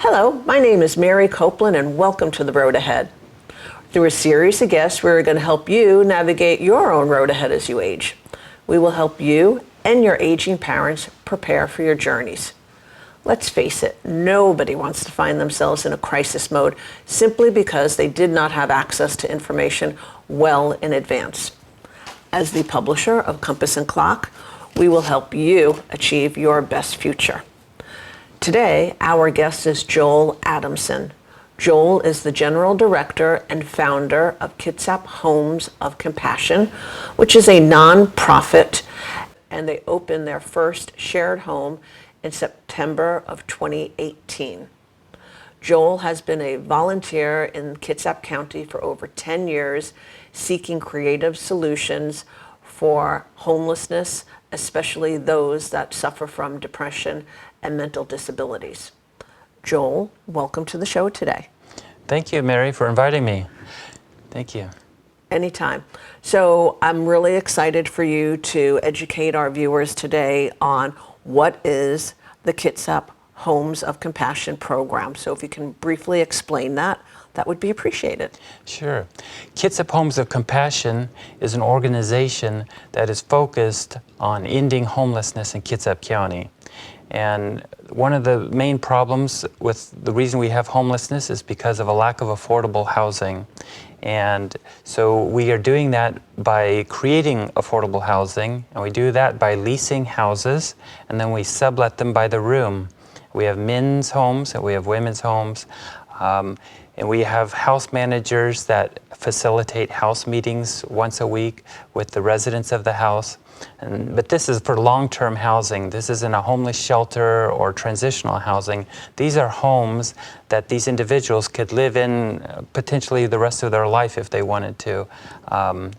Hello, my name is Mary Coupland and welcome to The Road Ahead. Through a series of guests, we're going to help you navigate your own road ahead as you age. We will help you and your aging parents prepare for your journeys. Let's face it, nobody wants to find themselves in a crisis mode simply because they did not have access to information well in advance. As the publisher of Compass and Clock, we will help you achieve your best future. Today, our guest is Joel Adamson. Joel is the General Director and founder of Kitsap Homes of Compassion, which is a non-profit, and they opened their first shared home in September of 2018. Joel has been a volunteer in Kitsap County for over 10 years, seeking creative solutions for homelessness, especially those that suffer from depression and mental disabilities. Joel, welcome to the show today. Thank you, Mary, for inviting me. Thank you. Anytime. So I'm really excited for you to educate our viewers today on what is the Kitsap Homes of Compassion program. So if you can briefly explain that, that would be appreciated. Sure. Kitsap Homes of Compassion is an organization that is focused on ending homelessness in Kitsap County. And one of the main problems with the reason we have homelessness is because of a lack of affordable housing. And so we are doing that by creating affordable housing, and we do that by leasing houses, and then we sublet them by the room. We have men's homes and we have women's homes, and we have house managers that facilitate house meetings once a week with the residents of the house. But this is for long-term housing. This isn't a homeless shelter or transitional housing. These are homes that these individuals could live in potentially the rest of their life if they wanted to.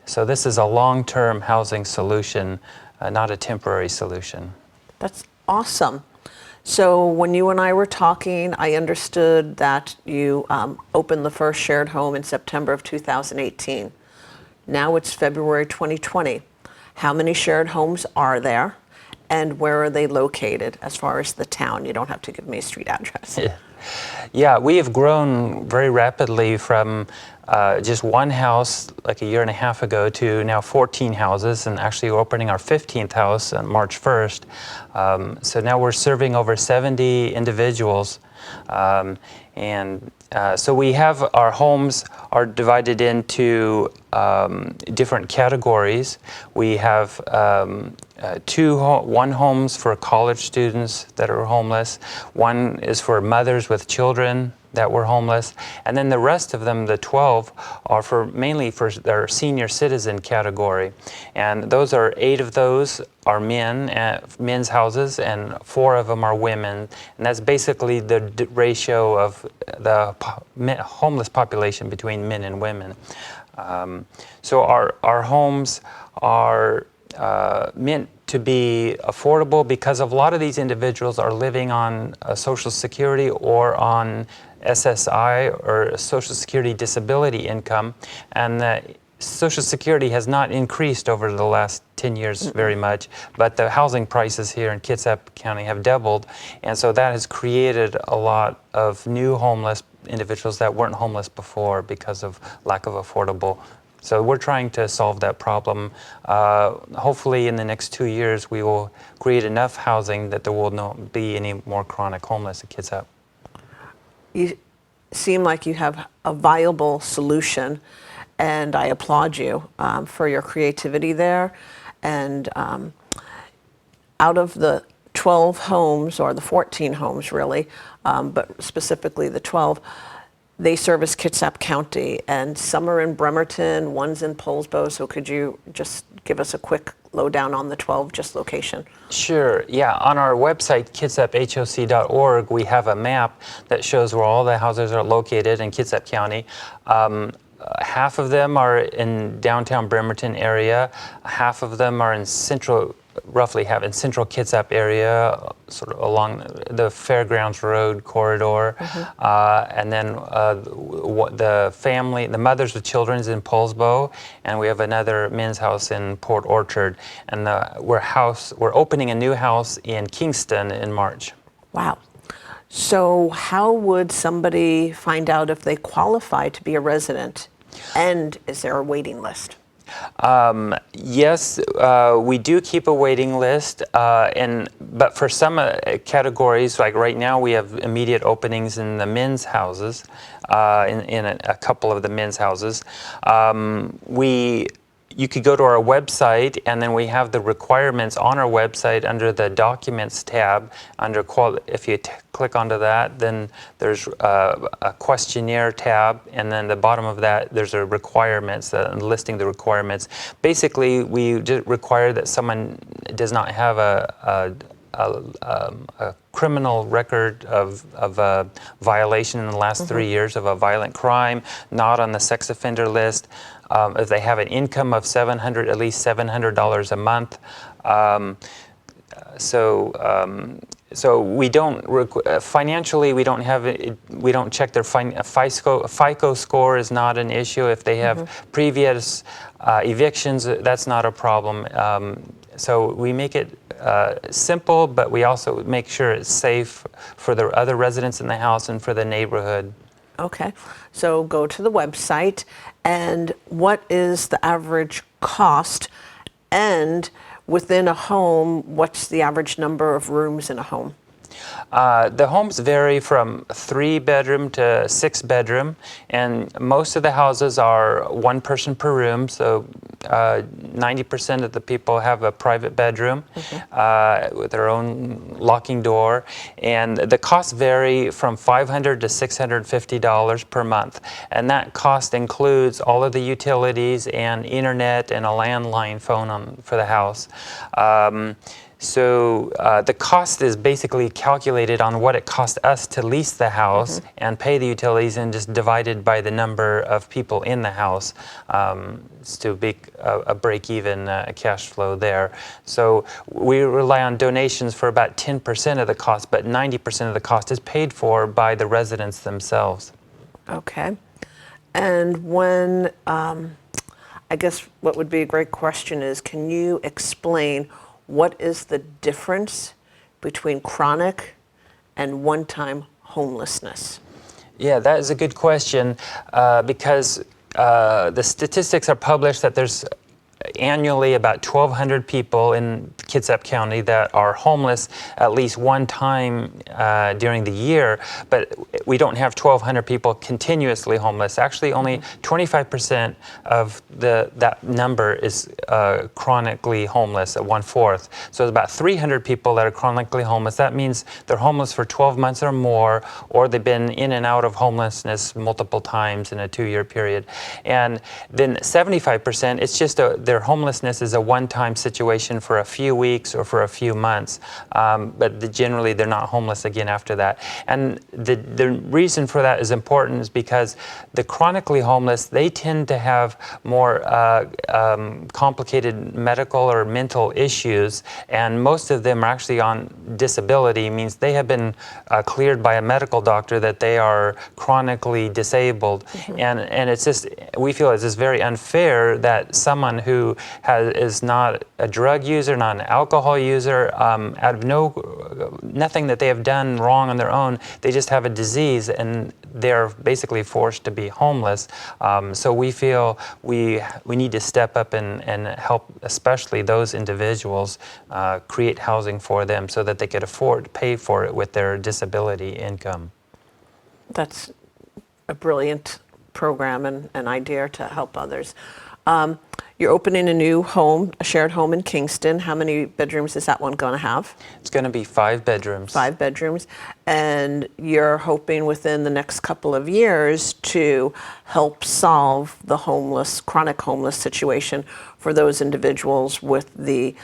So this is a long-term housing solution, not a temporary solution. That's awesome. So when you and I were talking, I understood that you opened the first shared home in September of 2018. Now it's February 2020. How many shared homes are there, and where are they located as far as the town? You don't have to give me a street address. Yeah, we have grown very rapidly from just one house like a year and a half ago to now 14 houses, and actually we're opening our 15th house on March 1st. So now we're serving over 70 individuals. So we have our homes are divided into different categories. We have one homes for college students that are homeless. One is for mothers with children that were homeless, and then the rest of them, the 12, are mainly for their senior citizen category. And those are 8 of those are men's houses, and 4 of them are women. And that's basically the ratio of the homeless population between men and women. So our homes are meant to be affordable because a lot of these individuals are living on Social Security or on SSI or Social Security disability income, and the Social Security has not increased over the last 10 years very much, but the housing prices here in Kitsap County have doubled, and so that has created a lot of new homeless individuals that weren't homeless before because of lack of affordable. So we're trying to solve that problem. Hopefully in the next 2 years we will create enough housing that there will not be any more chronic homeless in Kitsap. You seem like you have a viable solution, and I applaud you for your creativity there. And out of the 12 homes, or the 14 homes really, but specifically the 12, they service Kitsap County, and some are in Bremerton, one's in Poulsbo. So could you just give us a quick lowdown on the 12 just location? Sure, yeah. On our website, kitsaphoc.org, we have a map that shows where all the houses are located in Kitsap County. Half of them are in downtown Bremerton area. Half of them are in central Kitsap area, sort of along the Fairgrounds Road corridor. And then the mothers with children is in Poulsbo, and we have another men's house in Port Orchard. And we're opening a new house in Kingston in March. Wow. So how would somebody find out if they qualify to be a resident? And is there a waiting list? Yes, we do keep a waiting list, but for some categories, like right now, we have immediate openings in the men's houses, in a couple of the men's houses. You could go to our website, and then we have the requirements on our website under the Documents tab. If you click onto that, then there's a questionnaire tab, and then the bottom of that there's a requirements, listing the requirements. Basically, we just require that someone does not have a criminal record of a violation in the last 3 years of a violent crime, not on the sex offender list. If they have an income of at least $700 a month. So we don't financially we don't check their FICO score is not an issue. If they have previous evictions, that's not a problem. So we make it simple, but we also make sure it's safe for the other residents in the house and for the neighborhood. Okay, so go to the website, and what is the average cost? And within a home, what's the average number of rooms in a home? The homes vary from 3-bedroom to 6-bedroom, and most of the houses are 1 person per room, so 90% of the people have a private bedroom with their own locking door, and the costs vary from $500 to $650 per month, and that cost includes all of the utilities and internet and a landline phone for the house. So the cost is basically calculated on what it cost us to lease the house and pay the utilities, and just divided by the number of people in the house to make a break-even cash flow there. So we rely on donations for about 10% of the cost, but 90% of the cost is paid for by the residents themselves. Okay. And when, I guess what would be a great question is, can you explain what is the difference between chronic and one-time homelessness? Yeah, that is a good question because the statistics are published that there's annually about 1,200 people in Kitsap County that are homeless at least one time during the year, but we don't have 1,200 people continuously homeless. Actually, only 25% of that number is chronically homeless, at 1/4. So it's about 300 people that are chronically homeless. That means they're homeless for 12 months or more, or they've been in and out of homelessness multiple times in a 2-year period. And then 75%, it's just their homelessness is a one-time situation for a few weeks or for a few months, but generally they're not homeless again after that. And the reason for that is important is because the chronically homeless, they tend to have more complicated medical or mental issues, and most of them are actually on disability, means they have been cleared by a medical doctor that they are chronically disabled. And it's just, we feel it's just very unfair that someone who is not a drug user, not an alcohol user, out of nothing that they have done wrong on their own, they just have a disease and they're basically forced to be homeless. So we feel we need to step up and help, especially those individuals, create housing for them so that they could afford to pay for it with their disability income. That's a brilliant program and an idea to help others. You're opening a new home, a shared home in Kingston. How many bedrooms is that one going to have? It's going to be 5 bedrooms. 5 bedrooms. And you're hoping within the next couple of years to help solve the chronic homeless situation for those individuals with the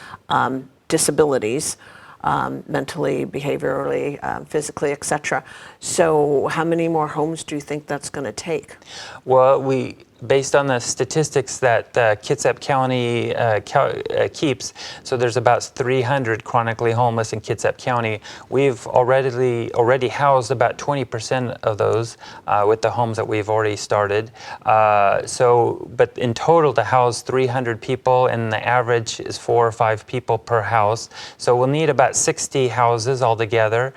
disabilities, mentally, behaviorally, physically, etc. So how many more homes do you think that's going to take? Well, based on the statistics that Kitsap County keeps, so there's about 300 chronically homeless in Kitsap County. We've already housed about 20% of those with the homes that we've already started. But in total to house 300 people, and the average is 4 or 5 people per house. So we'll need about 60 houses altogether.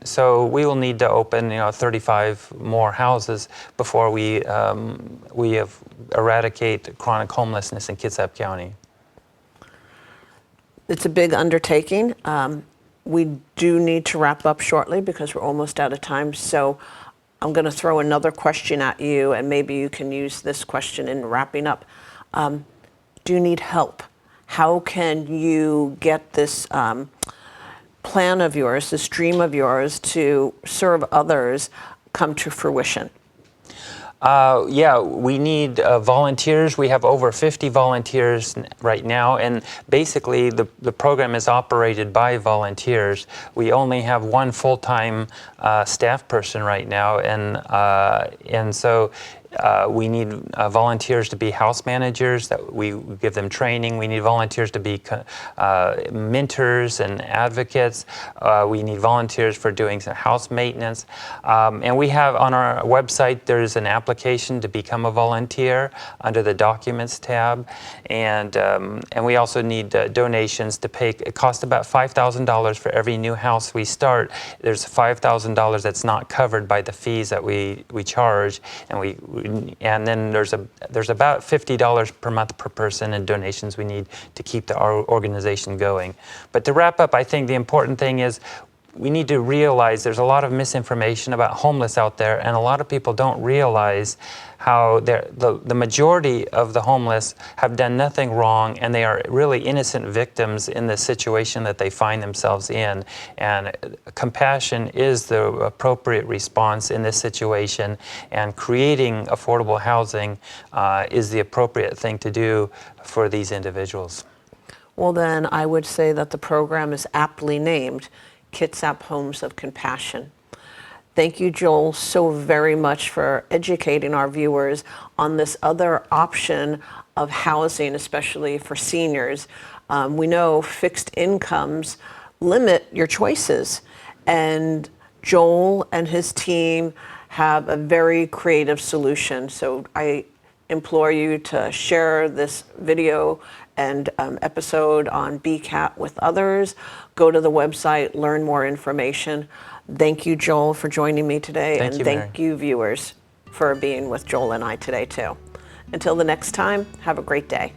So we will need to open, 35 more houses before we have eradicate chronic homelessness in Kitsap County. It's a big undertaking. We do need to wrap up shortly because we're almost out of time. So I'm going to throw another question at you, and maybe you can use this question in wrapping up. Do you need help? How can you get this plan of yours, this dream of yours to serve others come to fruition? Yeah, we need volunteers. We have over 50 volunteers right now, and basically the program is operated by volunteers. We only have one full-time staff person right now, and so we need volunteers to be house managers, that we give them training. We need volunteers to be mentors and advocates. We need volunteers for doing some house maintenance. And we have on our website, there's an application to become a volunteer under the Documents tab. And we also need donations to pay. It costs about $5,000 for every new house we start. There's $5,000 that's not covered by the fees that we charge, and then there's about $50 per month per person in donations we need to keep our organization going. But to wrap up, I think the important thing is we need to realize there's a lot of misinformation about homeless out there, and a lot of people don't realize how the majority of the homeless have done nothing wrong, and they are really innocent victims in the situation that they find themselves in. And compassion is the appropriate response in this situation, and creating affordable housing is the appropriate thing to do for these individuals. Well, then I would say that the program is aptly named Kitsap Homes of Compassion. Thank you, Joel, so very much for educating our viewers on this other option of housing, especially for seniors. We know fixed incomes limit your choices, and Joel and his team have a very creative solution. So I implore you to share this video and episode on BCAT with others. Go to the website, learn more information. Thank you, Joel, for joining me today. Thank you, Mary. Thank you, viewers, for being with Joel and I today, too. Until the next time, have a great day.